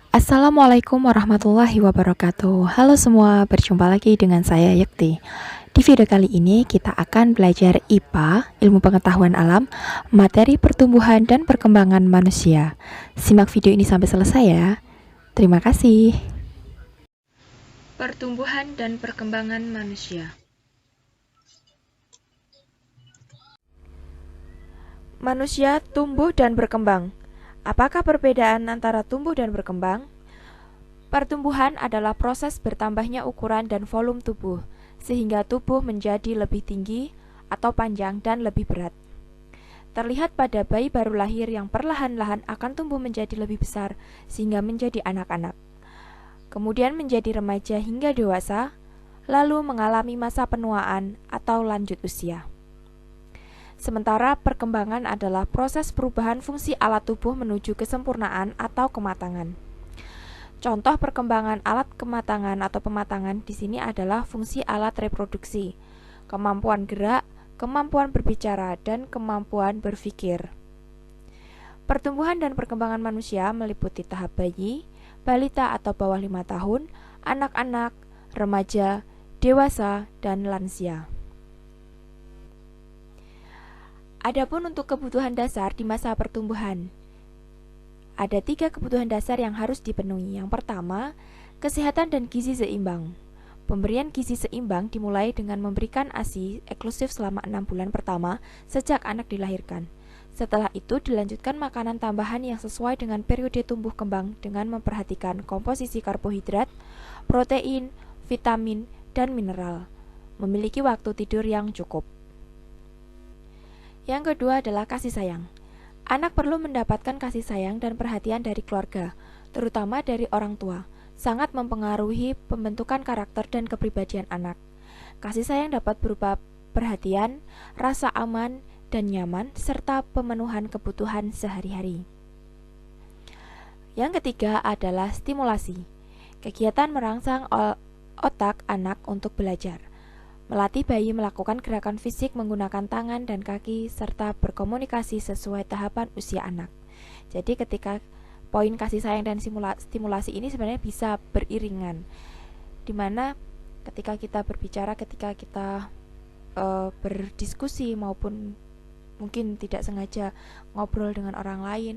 Assalamualaikum warahmatullahi wabarakatuh. Halo semua, berjumpa lagi dengan saya Yekti. Di video kali ini kita akan belajar IPA, Ilmu Pengetahuan Alam, materi pertumbuhan dan perkembangan manusia. Simak video ini sampai selesai ya. Terima kasih. Pertumbuhan dan perkembangan manusia. Manusia tumbuh dan berkembang. Apakah perbedaan antara tumbuh dan berkembang? Pertumbuhan adalah proses bertambahnya ukuran dan volume tubuh, sehingga tubuh menjadi lebih tinggi atau panjang dan lebih berat. Terlihat pada bayi baru lahir yang perlahan-lahan akan tumbuh menjadi lebih besar, sehingga menjadi anak-anak. Kemudian menjadi remaja hingga dewasa, lalu mengalami masa penuaan atau lanjut usia. Sementara perkembangan adalah proses perubahan fungsi alat tubuh menuju kesempurnaan atau kematangan. Contoh perkembangan alat kematangan atau pematangan di sini adalah fungsi alat reproduksi, kemampuan gerak, kemampuan berbicara, dan kemampuan berpikir. Pertumbuhan dan perkembangan manusia meliputi tahap bayi, balita atau bawah 5 tahun, anak-anak, remaja, dewasa, dan lansia. Adapun untuk kebutuhan dasar di masa pertumbuhan, ada 3 kebutuhan dasar yang harus dipenuhi. Yang pertama, kesehatan dan gizi seimbang. Pemberian gizi seimbang dimulai dengan memberikan ASI eksklusif selama 6 bulan pertama sejak anak dilahirkan. Setelah itu dilanjutkan makanan tambahan yang sesuai dengan periode tumbuh kembang dengan memperhatikan komposisi karbohidrat, protein, vitamin, dan mineral. Memiliki waktu tidur yang cukup. Yang kedua adalah kasih sayang. Anak perlu mendapatkan kasih sayang dan perhatian dari keluarga, terutama dari orang tua. Sangat mempengaruhi pembentukan karakter dan kepribadian anak. Kasih sayang dapat berupa perhatian, rasa aman dan nyaman, serta pemenuhan kebutuhan sehari-hari. Yang ketiga adalah stimulasi. Kegiatan merangsang otak anak untuk belajar. Melatih bayi melakukan gerakan fisik menggunakan tangan dan kaki serta berkomunikasi sesuai tahapan usia anak. Jadi ketika poin kasih sayang dan stimulasi ini sebenarnya bisa beriringan, dimana ketika kita berbicara, ketika kita berdiskusi maupun mungkin tidak sengaja ngobrol dengan orang lain,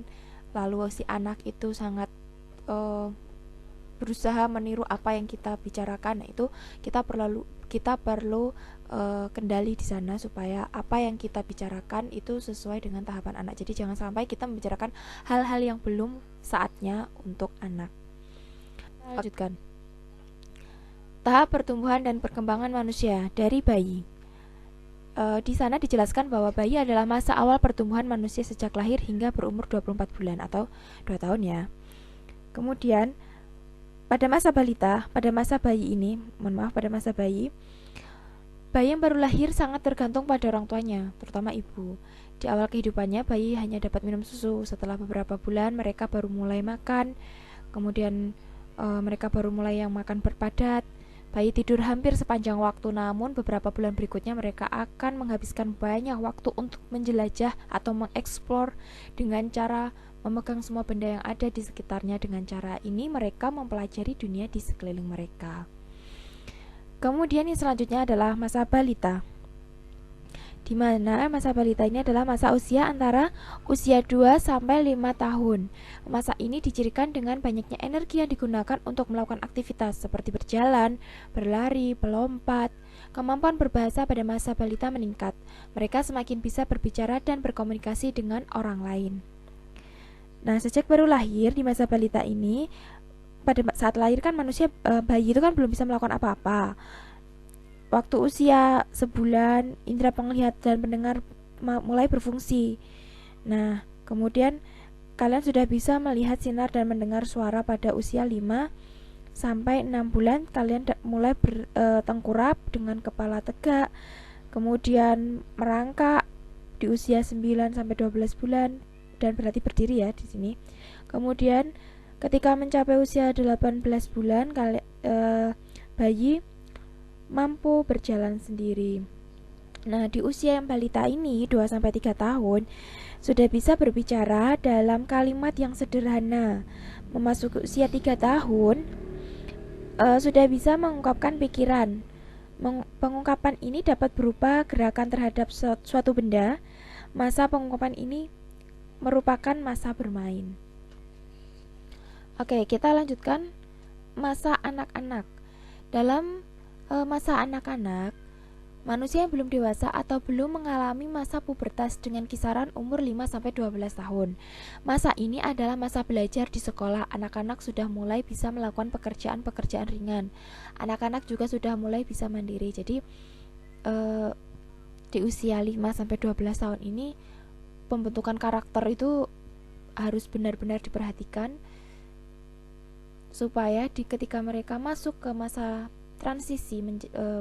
lalu si anak itu sangat berusaha meniru apa yang kita bicarakan, itu kita perlu kendali di sana supaya apa yang kita bicarakan itu sesuai dengan tahapan anak. Jadi jangan sampai kita membicarakan hal-hal yang belum saatnya untuk anak. Lanjutkan. Tahap pertumbuhan dan perkembangan manusia dari bayi. Di sana dijelaskan bahwa bayi adalah masa awal pertumbuhan manusia sejak lahir hingga berumur 24 bulan atau 2 tahun ya. Kemudian pada masa balita, pada masa bayi yang baru lahir sangat tergantung pada orang tuanya, terutama ibu. Di awal kehidupannya, bayi hanya dapat minum susu. Setelah beberapa bulan, mereka baru mulai makan. Kemudian mereka baru mulai yang makan berpadat. Bayi tidur hampir sepanjang waktu, namun beberapa bulan berikutnya mereka akan menghabiskan banyak waktu untuk menjelajah atau mengeksplor dengan cara memegang semua benda yang ada di sekitarnya. Dengan cara ini mereka mempelajari dunia di sekeliling mereka. Kemudian yang selanjutnya adalah masa balita, di mana masa balita ini adalah masa usia antara usia 2 sampai 5 tahun. Masa ini dicirikan dengan banyaknya energi yang digunakan untuk melakukan aktivitas seperti berjalan, berlari, melompat. Kemampuan berbahasa pada masa balita meningkat. Mereka semakin bisa berbicara dan berkomunikasi dengan orang lain. Nah, sejak baru lahir di masa balita ini, pada saat lahir kan bayi itu kan belum bisa melakukan apa-apa. Waktu usia sebulan, indera penglihatan dan pendengar mulai berfungsi. Nah, kemudian kalian sudah bisa melihat sinar dan mendengar suara pada usia 5 sampai 6 bulan. Kalian mulai bertengkurap dengan kepala tegak, kemudian merangkak di usia 9 sampai 12 bulan dan berlatih berdiri ya di sini. Kemudian ketika mencapai usia 18 bulan, bayi mampu berjalan sendiri. Nah, di usia yang balita ini 2-3 tahun sudah bisa berbicara dalam kalimat yang sederhana. Memasuki usia 3 tahun sudah bisa mengungkapkan pikiran. Pengungkapan ini dapat berupa gerakan terhadap suatu benda. Masa pengungkapan ini merupakan masa bermain. Oke, kita lanjutkan masa anak-anak. Dalam masa anak-anak, manusia yang belum dewasa atau belum mengalami masa pubertas dengan kisaran umur 5-12 tahun. Masa ini adalah masa belajar di sekolah. Anak-anak sudah mulai bisa melakukan pekerjaan-pekerjaan ringan. Anak-anak juga sudah mulai bisa mandiri. Jadi di usia 5-12 tahun ini pembentukan karakter itu harus benar-benar diperhatikan supaya ketika mereka masuk ke masa transisi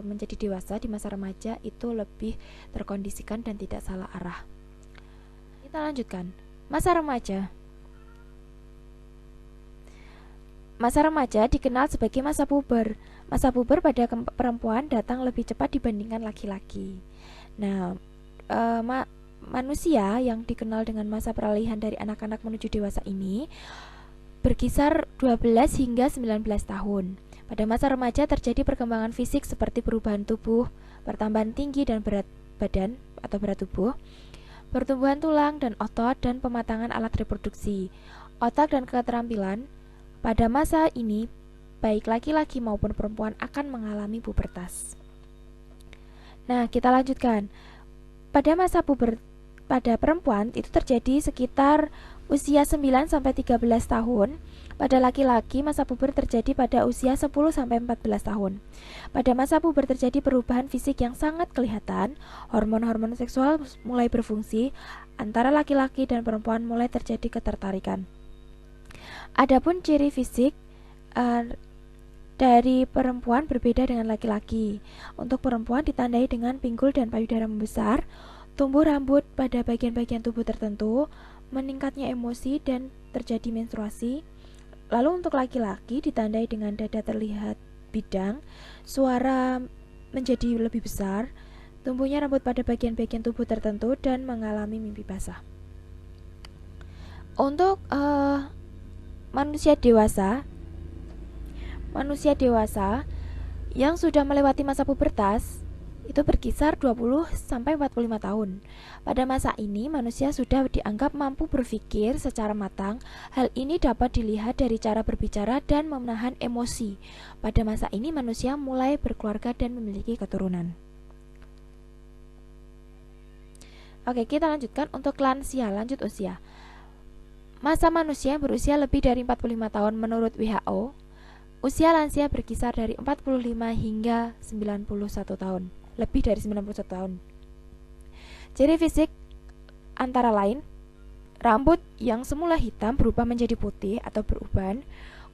menjadi dewasa di masa remaja itu lebih terkondisikan dan tidak salah arah. Kita lanjutkan. Masa remaja. Masa remaja dikenal sebagai masa puber. Masa puber pada perempuan datang lebih cepat dibandingkan laki-laki. Nah, manusia yang dikenal dengan masa peralihan dari anak-anak menuju dewasa ini berkisar 12 hingga 19 tahun. Pada masa remaja terjadi perkembangan fisik seperti perubahan tubuh, pertambahan tinggi dan berat badan atau berat tubuh, pertumbuhan tulang dan otot, dan pematangan alat reproduksi, otak dan keterampilan. Pada masa ini, baik laki-laki maupun perempuan akan mengalami pubertas. Nah, kita lanjutkan. Pada masa pada perempuan itu terjadi sekitar usia 9-13 tahun. Pada laki-laki, masa puber terjadi pada usia 10-14 tahun. Pada masa puber terjadi perubahan fisik yang sangat kelihatan. Hormon-hormon seksual mulai berfungsi. Antara laki-laki dan perempuan mulai terjadi ketertarikan. Adapun ciri fisik dari perempuan berbeda dengan laki-laki. Untuk perempuan ditandai dengan pinggul dan payudara membesar, tumbuh rambut pada bagian-bagian tubuh tertentu, meningkatnya emosi dan terjadi menstruasi. Lalu untuk laki-laki ditandai dengan dada terlihat bidang, suara menjadi lebih besar, tumbuhnya rambut pada bagian-bagian tubuh tertentu, dan mengalami mimpi basah. Untuk manusia dewasa yang sudah melewati masa pubertas itu berkisar 20-45 tahun. Pada masa ini manusia sudah dianggap mampu berpikir secara matang. Hal ini dapat dilihat dari cara berbicara dan menahan emosi. Pada masa ini manusia mulai berkeluarga dan memiliki keturunan. Oke, kita lanjutkan untuk lansia, lanjut usia. Masa manusia berusia lebih dari 45 tahun menurut WHO. Usia lansia berkisar dari 45 hingga 91 tahun. Lebih dari 91 tahun. Ciri fisik antara lain, rambut yang semula hitam berubah menjadi putih atau beruban,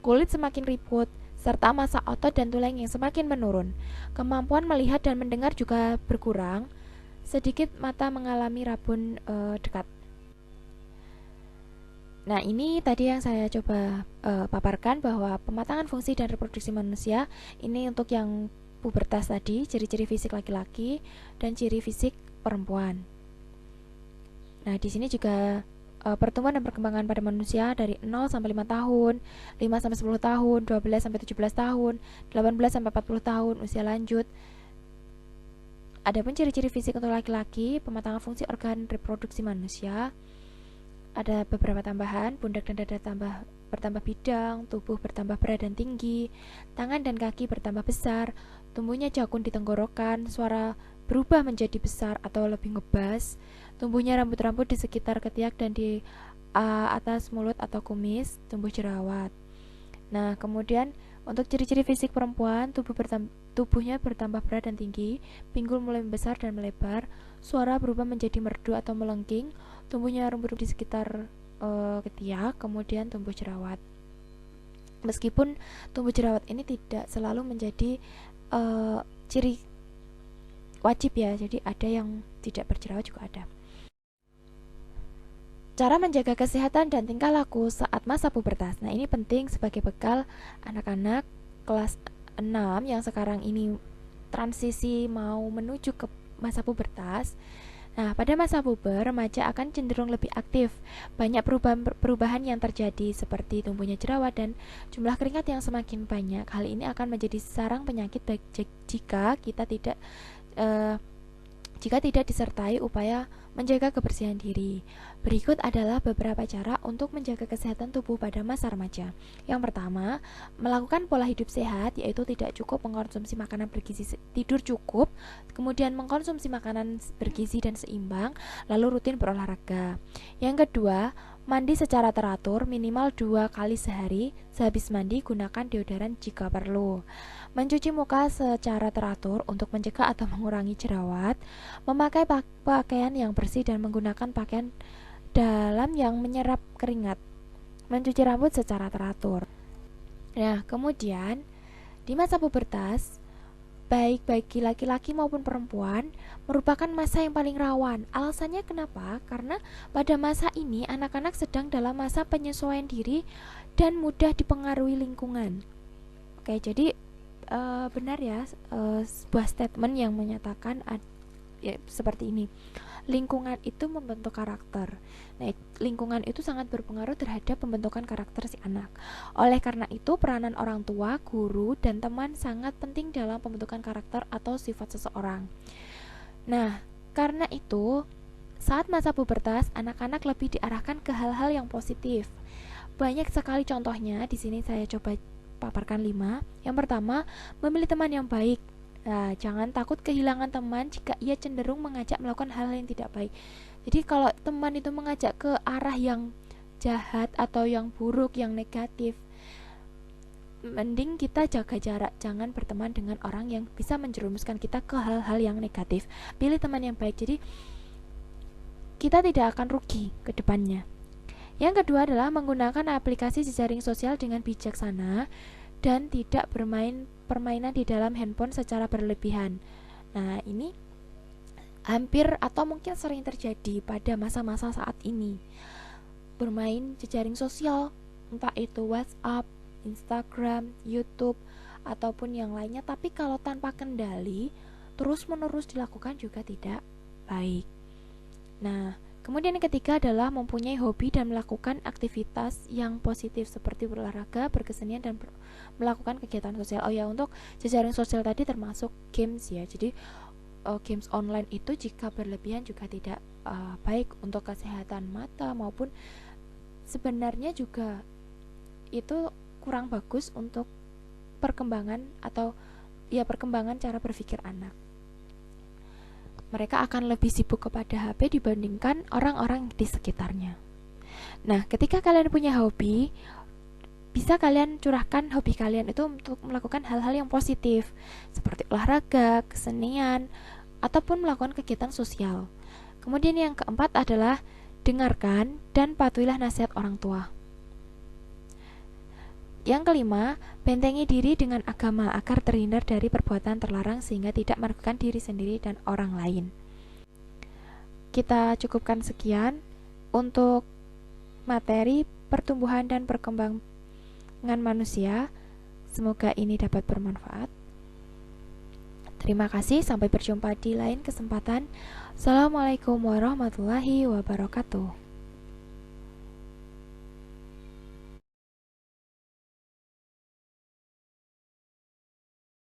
kulit semakin riput, serta massa otot dan tulang yang semakin menurun. Kemampuan melihat dan mendengar juga berkurang, sedikit mata mengalami rabun dekat. Nah, ini tadi yang saya coba paparkan bahwa pematangan fungsi dan reproduksi manusia ini untuk yang pubertas tadi, ciri-ciri fisik laki-laki dan ciri fisik perempuan. Nah, di sini juga pertumbuhan dan perkembangan pada manusia dari 0 sampai 5 tahun, 5 sampai 10 tahun, 12 sampai 17 tahun, 18 sampai 40 tahun, usia lanjut. Adapun ciri-ciri fisik untuk laki-laki, pematangan fungsi organ reproduksi manusia, ada beberapa tambahan, pundak dan dada bertambah bidang, tubuh bertambah berat dan tinggi, tangan dan kaki bertambah besar, tumbuhnya jakun di tenggorokan, suara berubah menjadi besar atau lebih ngebas, tumbuhnya rambut-rambut di sekitar ketiak dan di atas mulut atau kumis, tumbuh jerawat. Nah, kemudian untuk ciri-ciri fisik perempuan, tubuhnya bertambah berat dan tinggi, pinggul mulai membesar dan melebar, suara berubah menjadi merdu atau melengking, tumbuhnya rambut di sekitar ketiak, kemudian tumbuh jerawat. Meskipun tumbuh jerawat ini tidak selalu menjadi ciri wajib ya, jadi ada yang tidak berjerawat juga ada. Cara menjaga kesehatan dan tingkah laku saat masa pubertas. Nah, ini penting sebagai bekal anak-anak kelas 6 yang sekarang ini transisi mau menuju ke masa pubertas. Nah, pada masa puber, remaja akan cenderung lebih aktif. Banyak perubahan yang terjadi seperti tumbuhnya jerawat dan jumlah keringat yang semakin banyak. Hal ini akan menjadi sarang penyakit jika kita tidak eh, jika tidak disertai upaya menjaga kebersihan diri. Berikut adalah beberapa cara untuk menjaga kesehatan tubuh pada masa remaja. Yang pertama, melakukan pola hidup sehat, yaitu tidak cukup mengkonsumsi makanan bergizi, tidur cukup, kemudian mengkonsumsi makanan bergizi dan seimbang, lalu rutin berolahraga. Yang kedua, mandi secara teratur, minimal 2 kali sehari. Sehabis mandi, gunakan deodoran jika perlu. Mencuci muka secara teratur untuk mencegah atau mengurangi jerawat. Memakai pakaian yang bersih dan menggunakan pakaian dalam yang menyerap keringat. Mencuci rambut secara teratur. Nah, kemudian di masa pubertas, baik bagi laki-laki maupun perempuan, merupakan masa yang paling rawan. Alasannya kenapa? Karena pada masa ini anak-anak sedang dalam masa penyesuaian diri dan mudah dipengaruhi lingkungan. Oke, jadi benar ya, sebuah statement yang menyatakan ya, seperti ini. Lingkungan itu membentuk karakter. Nah, lingkungan itu sangat berpengaruh terhadap pembentukan karakter si anak. Oleh karena itu, peranan orang tua, guru, dan teman sangat penting dalam pembentukan karakter atau sifat seseorang. Nah, karena itu, saat masa pubertas, anak-anak lebih diarahkan ke hal-hal yang positif. Banyak sekali contohnya, di sini saya coba paparkan 5. Yang pertama, memilih teman yang baik. Nah, jangan takut kehilangan teman jika ia cenderung mengajak melakukan hal yang tidak baik. Jadi kalau teman itu mengajak ke arah yang jahat atau yang buruk, yang negatif, mending kita jaga jarak, jangan berteman dengan orang yang bisa menjerumuskan kita ke hal-hal yang negatif. Pilih teman yang baik, jadi kita tidak akan rugi ke depannya. Yang kedua adalah menggunakan aplikasi jejaring sosial dengan bijaksana dan tidak bermain permainan di dalam handphone secara berlebihan. Nah, ini hampir atau mungkin sering terjadi pada masa-masa saat ini. Bermain jejaring sosial, entah itu WhatsApp, Instagram, YouTube, ataupun yang lainnya, tapi kalau tanpa kendali, terus-menerus dilakukan juga tidak baik. Nah, kemudian yang ketiga adalah mempunyai hobi dan melakukan aktivitas yang positif seperti berolahraga, berkesenian, dan melakukan kegiatan sosial. Oh ya, untuk jejaring sosial tadi termasuk games ya. Jadi games online itu jika berlebihan juga tidak baik untuk kesehatan mata, maupun sebenarnya juga itu kurang bagus untuk perkembangan atau ya perkembangan cara berpikir anak. Mereka akan lebih sibuk kepada HP dibandingkan orang-orang di sekitarnya. Nah, ketika kalian punya hobi, bisa kalian curahkan hobi kalian itu untuk melakukan hal-hal yang positif, seperti olahraga, kesenian, ataupun melakukan kegiatan sosial. Kemudian yang keempat adalah dengarkan dan patuhilah nasihat orang tua. Yang kelima, bentengi diri dengan agama agar terhindar dari perbuatan terlarang sehingga tidak merugikan diri sendiri dan orang lain. Kita cukupkan sekian untuk materi pertumbuhan dan perkembangan manusia. Semoga ini dapat bermanfaat. Terima kasih, sampai berjumpa di lain kesempatan. Assalamualaikum warahmatullahi wabarakatuh.